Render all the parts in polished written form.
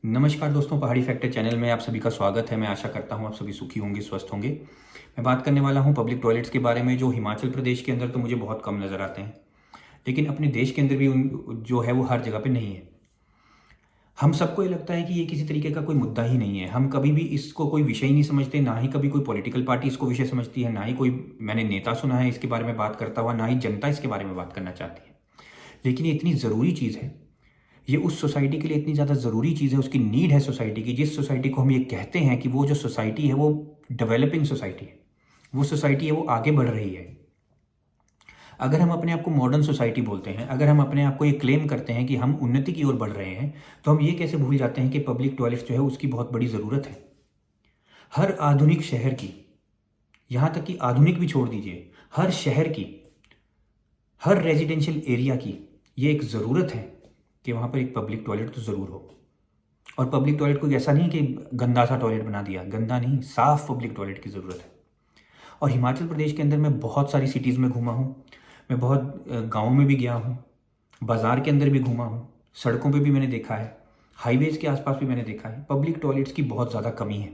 नमस्कार दोस्तों, पहाड़ी फैक्टर चैनल में आप सभी का स्वागत है। मैं आशा करता हूँ आप सभी सुखी होंगे, स्वस्थ होंगे। मैं बात करने वाला हूँ पब्लिक टॉयलेट्स के बारे में, जो हिमाचल प्रदेश के अंदर तो मुझे बहुत कम नज़र आते हैं, लेकिन अपने देश के अंदर भी उन जो है वो हर जगह पे नहीं है। हम सबको ये लगता है कि ये किसी तरीके का कोई मुद्दा ही नहीं है। हम कभी भी इसको कोई विषय ही नहीं समझते, ना ही कभी कोई पॉलिटिकल पार्टी इसको विषय समझती है, ना ही कोई मैंने नेता सुना है इसके बारे में बात करता हुआ, ना ही जनता इसके बारे में बात करना चाहती है। लेकिन ये इतनी ज़रूरी चीज़ है, ये उस सोसाइटी के लिए इतनी ज़्यादा ज़रूरी चीज़ है, उसकी नीड है सोसाइटी की। जिस सोसाइटी को हम ये कहते हैं कि वो जो सोसाइटी है वो डेवलपिंग सोसाइटी है, वो सोसाइटी है वो आगे बढ़ रही है। अगर हम अपने आप को मॉडर्न सोसाइटी बोलते हैं, अगर हम अपने आप को ये क्लेम करते हैं कि हम उन्नति की ओर बढ़ रहे हैं, तो हम ये कैसे भूल जाते हैं कि पब्लिक टॉयलेट्स जो है उसकी बहुत बड़ी ज़रूरत है। हर आधुनिक शहर की, यहाँ तक कि आधुनिक भी छोड़ दीजिए, हर शहर की, हर रेजिडेंशियल एरिया की ये एक ज़रूरत है कि वहाँ पर एक पब्लिक टॉयलेट तो ज़रूर हो। और पब्लिक टॉयलेट कोई ऐसा नहीं कि गंदा सा टॉयलेट बना दिया, गंदा नहीं, साफ़ पब्लिक टॉयलेट की ज़रूरत है। और हिमाचल प्रदेश के अंदर मैं बहुत सारी सिटीज़ में घूमा हूँ, मैं बहुत गाँव में भी गया हूँ, बाज़ार के अंदर भी घूमा हूँ, सड़कों पे भी मैंने देखा है, हाईवेज़ के आसपास भी मैंने देखा है, पब्लिक टॉयलेट्स की बहुत ज़्यादा कमी है।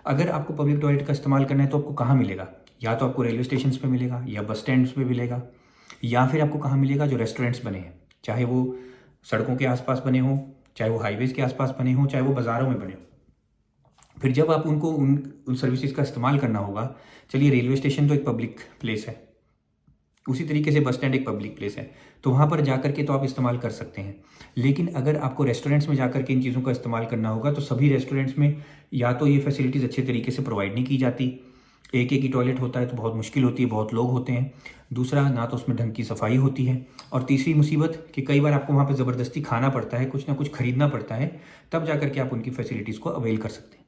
अगर आपको पब्लिक टॉयलेट का इस्तेमाल करना है तो आपको कहाँ मिलेगा? या तो आपको रेलवे स्टेशन पे मिलेगा, या बस स्टैंड्स पे मिलेगा, या फिर आपको कहाँ मिलेगा? जो रेस्टोरेंट्स बने हैं, चाहे वो सड़कों के आसपास बने हों, चाहे वो हाईवेज़ के आसपास बने हों, चाहे वो बाज़ारों में बने हों। फिर जब आप उनको उन सर्विसेज का इस्तेमाल करना होगा, चलिए रेलवे स्टेशन तो एक पब्लिक प्लेस है, उसी तरीके से बस स्टैंड एक पब्लिक प्लेस है, तो वहाँ पर जा के तो आप इस्तेमाल कर सकते हैं। लेकिन अगर आपको रेस्टोरेंट्स में जाकर के इन चीज़ों का इस्तेमाल करना होगा, तो सभी रेस्टोरेंट्स में या तो ये फैसिलिटीज़ अच्छे तरीके से प्रोवाइड नहीं की जाती, एक एक ही टॉयलेट होता है तो बहुत मुश्किल होती है, बहुत लोग होते हैं। दूसरा, ना तो उसमें ढंग की सफाई होती है। और तीसरी मुसीबत कि कई बार आपको वहाँ पर ज़बरदस्ती खाना पड़ता है, कुछ ना कुछ खरीदना पड़ता है, तब जा के आप उनकी फैसिलिटीज़ को अवेल कर सकते हैं।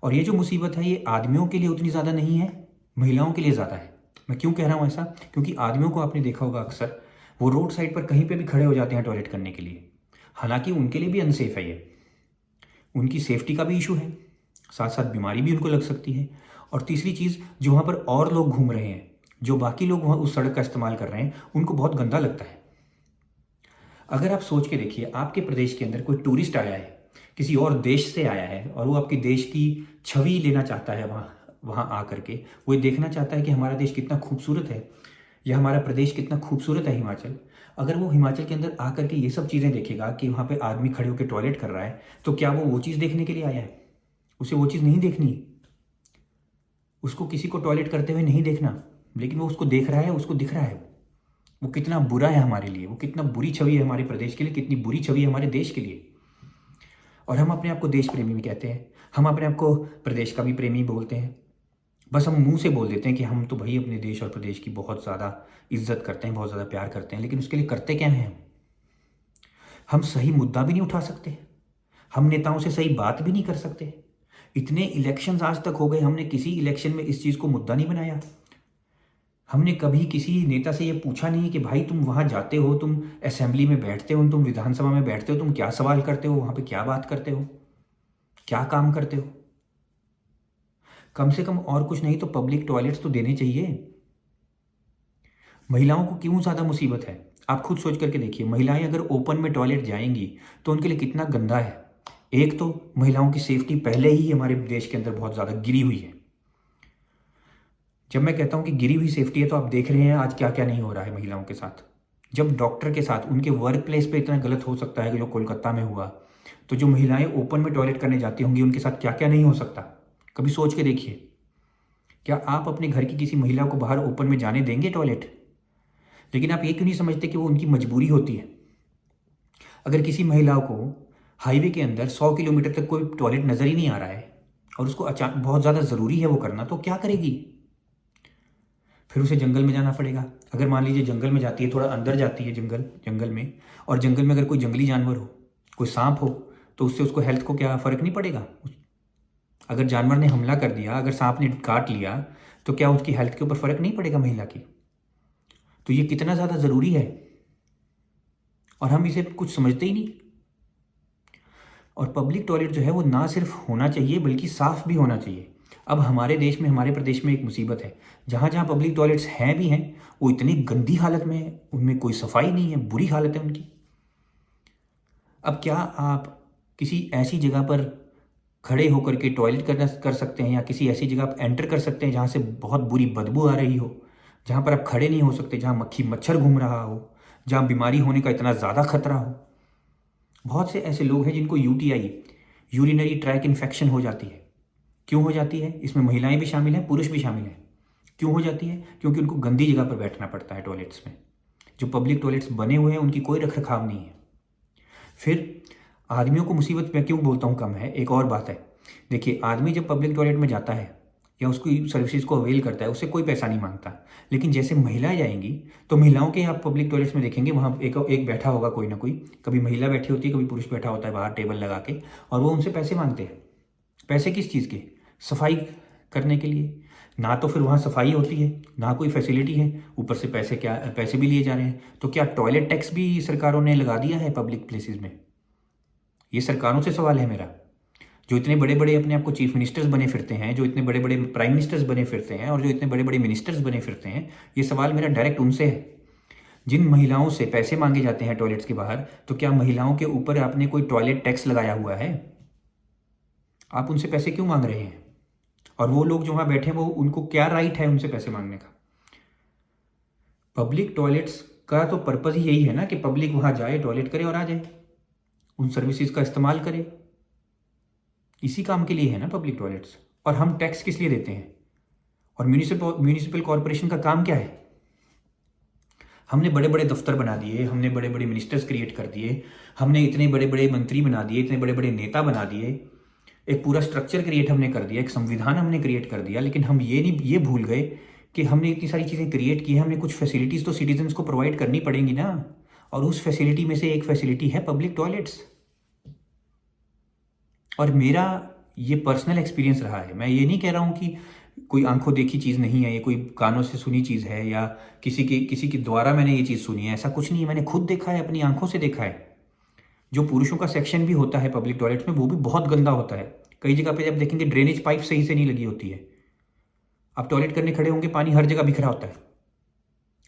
और ये जो मुसीबत है ये आदमियों के लिए उतनी ज़्यादा नहीं है, महिलाओं के लिए ज़्यादा है। मैं क्यों कह रहा हूँ ऐसा? क्योंकि आदमियों को आपने देखा होगा अक्सर वो रोड साइड पर कहीं पे भी खड़े हो जाते हैं टॉयलेट करने के लिए। हालांकि उनके लिए भी अनसेफ है ये, उनकी सेफ्टी का भी इशू है, साथ साथ बीमारी भी उनको लग सकती है। और तीसरी चीज़, जो वहाँ पर और लोग घूम रहे हैं, जो बाकी लोग वहाँ उस सड़क का इस्तेमाल कर रहे हैं, उनको बहुत गंदा लगता है। अगर आप सोच के देखिए, आपके प्रदेश के अंदर कोई टूरिस्ट आया है, किसी और देश से आया है, और वो आपके देश की छवि लेना चाहता है, वहाँ वहाँ आ करके वो ये देखना चाहता है कि हमारा देश कितना खूबसूरत है, या हमारा प्रदेश कितना खूबसूरत है हिमाचल। अगर वो हिमाचल के अंदर आ करके ये सब चीज़ें देखेगा कि वहाँ पे आदमी खड़े होकर टॉयलेट कर रहा है, तो क्या वो चीज़ देखने के लिए आया है? उसे वो चीज़ नहीं देखनी, उसको किसी को टॉयलेट करते हुए नहीं देखना, लेकिन वो उसको देख रहा है, उसको दिख रहा है वो कितना बुरा है हमारे लिए, वो कितना बुरी छवि है हमारे प्रदेश के लिए, कितनी बुरी छवि है हमारे देश के लिए। और हम अपने आप को देश प्रेमी भी कहते हैं, हम अपने आप को प्रदेश का भी प्रेमी बोलते हैं। बस हम मुंह से बोल देते हैं कि हम तो भाई अपने देश और प्रदेश की बहुत ज़्यादा इज्जत करते हैं, बहुत ज़्यादा प्यार करते हैं, लेकिन उसके लिए करते क्या हैं हम सही मुद्दा भी नहीं उठा सकते, हम नेताओं से सही बात भी नहीं कर सकते। इतने इलेक्शंस आज तक हो गए, हमने किसी इलेक्शन में इस चीज़ को मुद्दा नहीं बनाया। हमने कभी किसी नेता से ये पूछा नहीं कि भाई तुम वहाँ जाते हो, तुम असेंबली में बैठते हो, तुम विधानसभा में बैठते हो, तुम क्या सवाल करते हो, वहाँ पे क्या बात करते हो, क्या काम करते हो। कम से कम और कुछ नहीं तो पब्लिक टॉयलेट्स तो देने चाहिए। महिलाओं को क्यों ज़्यादा मुसीबत है? आप खुद सोच करके देखिए, महिलाएं अगर ओपन में टॉयलेट जाएंगी तो उनके लिए कितना गंदा है। एक तो महिलाओं की सेफ्टी पहले ही हमारे देश के अंदर बहुत ज़्यादा गिरी हुई है। जब मैं कहता हूँ कि गिरी हुई सेफ्टी है, तो आप देख रहे हैं आज क्या क्या नहीं हो रहा है महिलाओं के साथ। जब डॉक्टर के साथ उनके वर्क प्लेस पे इतना गलत हो सकता है कि जो कोलकाता में हुआ, तो जो महिलाएं ओपन में टॉयलेट करने जाती होंगी उनके साथ क्या क्या नहीं हो सकता। कभी सोच के देखिए, क्या आप अपने घर की किसी महिला को बाहर ओपन में जाने देंगे टॉयलेट? लेकिन आप ये क्यों नहीं समझते कि वो उनकी मजबूरी होती है। अगर किसी महिला को हाईवे के अंदर 100 किलोमीटर तक कोई टॉयलेट नज़र ही नहीं आ रहा है, और उसको अचानक बहुत ज़्यादा ज़रूरी है वो करना, तो क्या करेगी? फिर उसे जंगल में जाना पड़ेगा। अगर मान लीजिए जंगल में जाती है, थोड़ा अंदर जाती है जंगल में, और जंगल में अगर कोई जंगली जानवर हो, कोई सांप हो, तो उससे उसको हेल्थ को क्या फ़र्क नहीं पड़ेगा? अगर जानवर ने हमला कर दिया, अगर सांप ने काट लिया, तो क्या उसकी हेल्थ के ऊपर फ़र्क नहीं पड़ेगा महिला की? तो ये कितना ज़्यादा ज़रूरी है, और हम इसे कुछ समझते ही नहीं। और पब्लिक टॉयलेट जो है वो ना सिर्फ होना चाहिए बल्कि साफ़ भी होना चाहिए। अब हमारे देश में, हमारे प्रदेश में एक मुसीबत है, जहाँ जहाँ पब्लिक टॉयलेट्स हैं भी हैं, वो इतनी गंदी हालत में है, उनमें कोई सफाई नहीं है, बुरी हालत है उनकी। अब क्या आप किसी ऐसी जगह पर खड़े होकर के टॉयलेट कर सकते हैं, या किसी ऐसी जगह आप एंटर कर सकते हैं जहाँ से बहुत बुरी बदबू आ रही हो, जहाँ पर आप खड़े नहीं हो सकते, जहाँ मक्खी मच्छर घूम रहा हो, जहाँ बीमारी होने का इतना ज़्यादा खतरा हो। बहुत से ऐसे लोग हैं जिनको यूटीआई, यूरिनरी ट्रैक इन्फेक्शन हो जाती है। क्यों हो जाती है? इसमें महिलाएं भी शामिल हैं, पुरुष भी शामिल हैं। क्यों हो जाती है? क्योंकि उनको गंदी जगह पर बैठना पड़ता है टॉयलेट्स में। जो पब्लिक टॉयलेट्स बने हुए हैं उनकी कोई रखरखाव नहीं है। फिर आदमियों को मुसीबत मैं क्यों बोलता हूँ कम है, एक और बात है। देखिए, आदमी जब पब्लिक टॉयलेट में जाता है या उसकी सर्विसेज को अवेल करता है, उससे कोई पैसा नहीं मांगता। लेकिन जैसे महिलाएं जाएंगी तो महिलाओं के आप पब्लिक टॉयलेट्स में देखेंगे, वहाँ एक बैठा होगा कोई ना कोई, कभी महिला बैठी होती है, कभी पुरुष बैठा होता है बाहर टेबल लगा के, और वो उनसे पैसे मांगते हैं। पैसे किस चीज़ के? सफाई करने के लिए। ना तो फिर वहाँ सफाई होती है, ना कोई फैसिलिटी है, ऊपर से पैसे भी लिए जा रहे हैं। तो क्या टॉयलेट टैक्स भी सरकारों ने लगा दिया है पब्लिक प्लेसेस में? ये सरकारों से सवाल है मेरा। जो इतने बड़े बड़े अपने आप को चीफ मिनिस्टर्स बने फिरते हैं, जो इतने बड़े बड़े प्राइम मिनिस्टर्स बने फिरते हैं, और जो इतने बड़े बड़े मिनिस्टर्स बने फिरते हैं, ये सवाल मेरा डायरेक्ट उनसे है। जिन महिलाओं से पैसे मांगे जाते हैं टॉयलेट्स के बाहर, तो क्या महिलाओं के ऊपर आपने कोई टॉयलेट टैक्स लगाया हुआ है? आप उनसे पैसे क्यों मांग रहे हैं? और वो लोग जो वहाँ बैठे हैं, वो उनको क्या राइट है उनसे पैसे मांगने का? पब्लिक टॉयलेट्स का तो पर्पज़ ही यही है ना कि पब्लिक वहाँ जाए, टॉयलेट करे और आ जाए, उन सर्विसेज का इस्तेमाल करे। इसी काम के लिए है ना पब्लिक टॉयलेट्स। और हम टैक्स किस लिए देते हैं? और म्यूनिसिपल कॉरपोरेशन का काम क्या है? हमने बड़े बड़े दफ्तर बना दिए, हमने बड़े बड़े मिनिस्टर्स क्रिएट कर दिए, हमने इतने बड़े बड़े मंत्री बना दिए, इतने बड़े बड़े नेता बना दिए, एक पूरा स्ट्रक्चर क्रिएट हमने कर दिया, एक संविधान हमने क्रिएट कर दिया। लेकिन हम ये भूल गए कि हमने इतनी सारी चीज़ें क्रिएट की हैं, हमने कुछ फैसिलिटीज़ तो सिटीजन्स को प्रोवाइड करनी पड़ेंगी ना। और उस फैसिलिटी में से एक फैसिलिटी है पब्लिक टॉयलेट्स। और मेरा ये पर्सनल एक्सपीरियंस रहा है। मैं ये नहीं कह रहा हूँ कि कोई आंखों देखी चीज़ नहीं है, ये कोई कानों से सुनी चीज़ है, या किसी के द्वारा मैंने ये चीज़ सुनी है। ऐसा कुछ नहीं है, मैंने खुद देखा है, अपनी आंखों से देखा है। जो पुरुषों का सेक्शन भी होता है पब्लिक टॉयलेट्स में, वो भी बहुत गंदा होता है। कई जगह पे जब देखेंगे ड्रेनेज पाइप सही से नहीं लगी होती है। आप टॉयलेट करने खड़े होंगे, पानी हर जगह बिखरा होता है,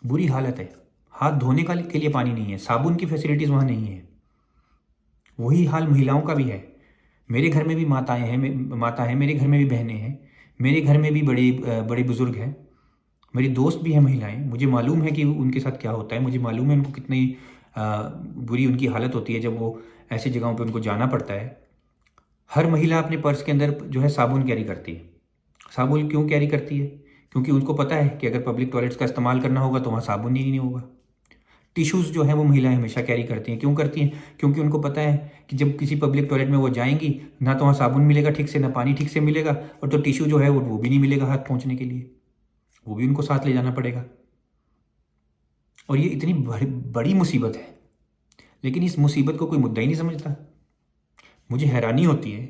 बुरी हालत है। हाथ धोने के लिए पानी नहीं है, साबुन की फैसिलिटीज़ वहाँ नहीं है। वही हाल महिलाओं का भी है। मेरे घर में भी माता है, मेरे घर में भी बहनें हैं, मेरे घर में भी बड़े बुजुर्ग हैं, मेरी दोस्त भी हैं महिलाएं। मुझे मालूम है कि उनके साथ क्या होता है, मुझे मालूम है उनको कितनी बुरी उनकी हालत होती है जब वो ऐसी जगहों पे उनको जाना पड़ता है। हर महिला अपने पर्स के अंदर जो है साबुन कैरी करती है। साबुन क्यों कैरी करती है? क्योंकि उनको पता है कि अगर पब्लिक टॉयलेट्स का इस्तेमाल करना होगा तो वहाँ साबुन ही नहीं होगा। टिश्यूज़ जो है वो महिलाएं हमेशा कैरी करती हैं। क्यों करती हैं? क्योंकि उनको पता है कि जब किसी पब्लिक टॉयलेट में वो जाएंगी, ना तो वहाँ साबुन मिलेगा ठीक से, ना पानी ठीक से मिलेगा, और तो टिश्यू जो है वो भी नहीं मिलेगा हाथ पहुँचने के लिए, वो भी उनको साथ ले जाना पड़ेगा। और ये इतनी बड़ी मुसीबत है, लेकिन इस मुसीबत को कोई मुद्दा ही नहीं समझता। मुझे हैरानी होती है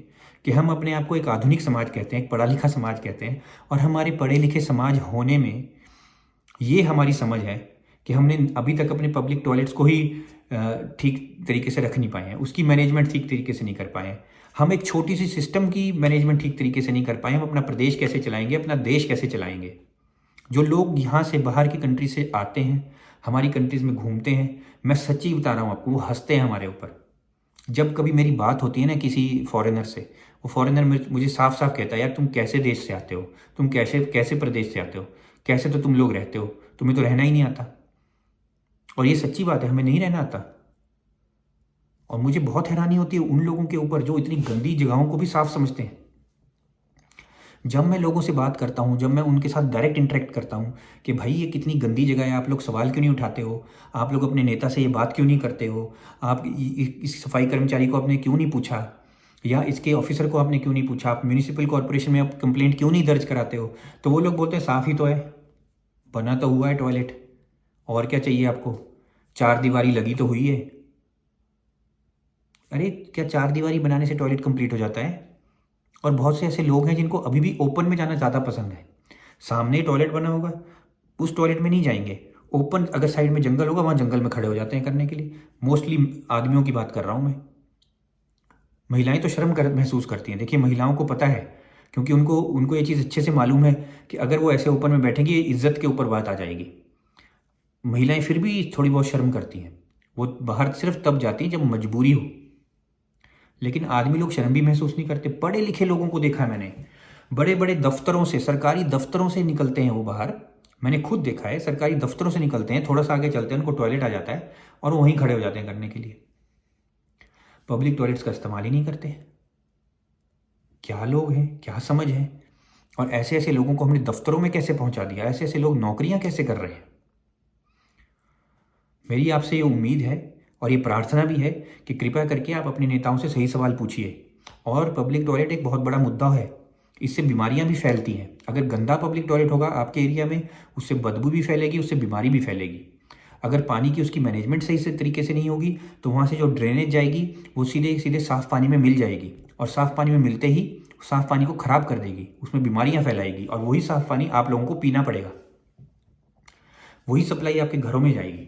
कि हम अपने आप को एक आधुनिक समाज कहते हैं, एक पढ़ा लिखा समाज कहते हैं, और हमारे पढ़े लिखे समाज होने में ये हमारी समझ है कि हमने अभी तक अपने पब्लिक टॉयलेट्स को ही ठीक तरीके से रख नहीं पाए हैं, उसकी मैनेजमेंट ठीक तरीके से नहीं कर पाए हैं। हम एक छोटी सी सिस्टम की मैनेजमेंट ठीक तरीके से नहीं कर पाए। हम अपना प्रदेश कैसे चलाएंगे, अपना देश कैसे चलाएंगे? जो लोग यहाँ से बाहर की कंट्री से आते हैं, हमारी कंट्रीज़ में घूमते हैं, मैं सच्ची बता रहा हूँ आपको, वो हंसते हैं हमारे ऊपर। जब कभी मेरी बात होती है ना किसी फॉरेनर से, वो फॉरेनर मुझे साफ साफ कहता है, यार तुम कैसे देश से आते हो, तुम कैसे प्रदेश से आते हो, कैसे तो तुम लोग रहते हो, तुम्हें तो रहना ही नहीं आता। और ये सच्ची बात है, हमें नहीं रहना आता। और मुझे बहुत हैरानी होती है उन लोगों के ऊपर जो इतनी गंदी जगहों को भी साफ समझते हैं। जब मैं लोगों से बात करता हूँ, जब मैं उनके साथ डायरेक्ट इंटरेक्ट करता हूँ कि भाई ये कितनी गंदी जगह है, आप लोग सवाल क्यों नहीं उठाते हो, आप लोग अपने नेता से ये बात क्यों नहीं करते हो, आप इस सफाई कर्मचारी को आपने क्यों नहीं पूछा, या इसके ऑफिसर को आपने क्यों नहीं पूछा, आप म्यूनिसिपल कॉरपोरेशन में आप कंप्लेंट क्यों नहीं दर्ज कराते हो, तो वो लोग बोलते हैं साफ़ ही तो है, बना तो हुआ है टॉयलेट, और क्या चाहिए आपको, 4 दीवारी लगी तो हुई है। अरे क्या 4 दीवारी बनाने से टॉयलेट कंप्लीट हो जाता है? और बहुत से ऐसे लोग हैं जिनको अभी भी ओपन में जाना ज़्यादा पसंद है। सामने टॉयलेट बना होगा, उस टॉयलेट में नहीं जाएंगे, ओपन अगर साइड में जंगल होगा वहाँ जंगल में खड़े हो जाते हैं करने के लिए। मोस्टली आदमियों की बात कर रहा हूँ मैं। महिलाएं तो शर्म महसूस करती हैं। देखिए, महिलाओं को पता है, क्योंकि उनको ये चीज़ अच्छे से मालूम है कि अगर वो ऐसे ओपन में बैठेंगी, इज्जत के ऊपर बात आ जाएगी। महिलाएं फिर भी थोड़ी बहुत शर्म करती हैं, वो बाहर सिर्फ तब जाती हैं जब मजबूरी हो। लेकिन आदमी लोग शर्म भी महसूस नहीं करते। पढ़े लिखे लोगों को देखा है मैंने, बड़े बड़े दफ्तरों से, सरकारी दफ्तरों से निकलते हैं वो बाहर। मैंने खुद देखा है, सरकारी दफ्तरों से निकलते हैं, थोड़ा सा आगे चलते हैं, उनको टॉयलेट आ जाता है और वो वहीं खड़े हो जाते हैं करने के लिए। पब्लिक टॉयलेट्स का इस्तेमाल ही नहीं करते। क्या लोग हैं, क्या समझ है। और ऐसे ऐसे लोगों को हमने दफ्तरों में कैसे पहुंचा दिया, ऐसे ऐसे लोग नौकरियां कैसे कर रहे हैं। मेरी आपसे ये उम्मीद है और ये प्रार्थना भी है कि कृपया करके आप अपने नेताओं से सही सवाल पूछिए। और पब्लिक टॉयलेट एक बहुत बड़ा मुद्दा है, इससे बीमारियां भी फैलती हैं। अगर गंदा पब्लिक टॉयलेट होगा आपके एरिया में, उससे बदबू भी फैलेगी, उससे बीमारी भी फैलेगी। अगर पानी की उसकी मैनेजमेंट सही से तरीके से नहीं होगी तो वहाँ से जो ड्रेनेज जाएगी वो सीधे सीधे साफ़ पानी में मिल जाएगी, और साफ़ पानी में मिलते ही साफ़ पानी को ख़राब कर देगी, उसमें बीमारियां फैलाएगी, और वही साफ़ पानी आप लोगों को पीना पड़ेगा, वही सप्लाई आपके घरों में जाएगी।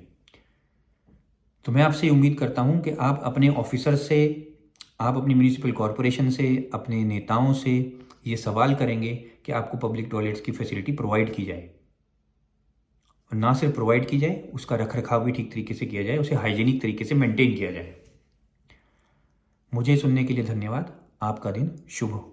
तो मैं आपसे उम्मीद करता हूँ कि आप अपने ऑफिसर से, आप अपनी म्यूनिसिपल कॉरपोरेशन से, अपने नेताओं से ये सवाल करेंगे कि आपको पब्लिक टॉयलेट्स की फैसिलिटी प्रोवाइड की जाए, और ना सिर्फ प्रोवाइड की जाए, उसका रख रखाव भी ठीक तरीके से किया जाए, उसे हाइजीनिक तरीके से मेंटेन किया जाए। मुझे सुनने के लिए धन्यवाद। आपका दिन शुभ हो।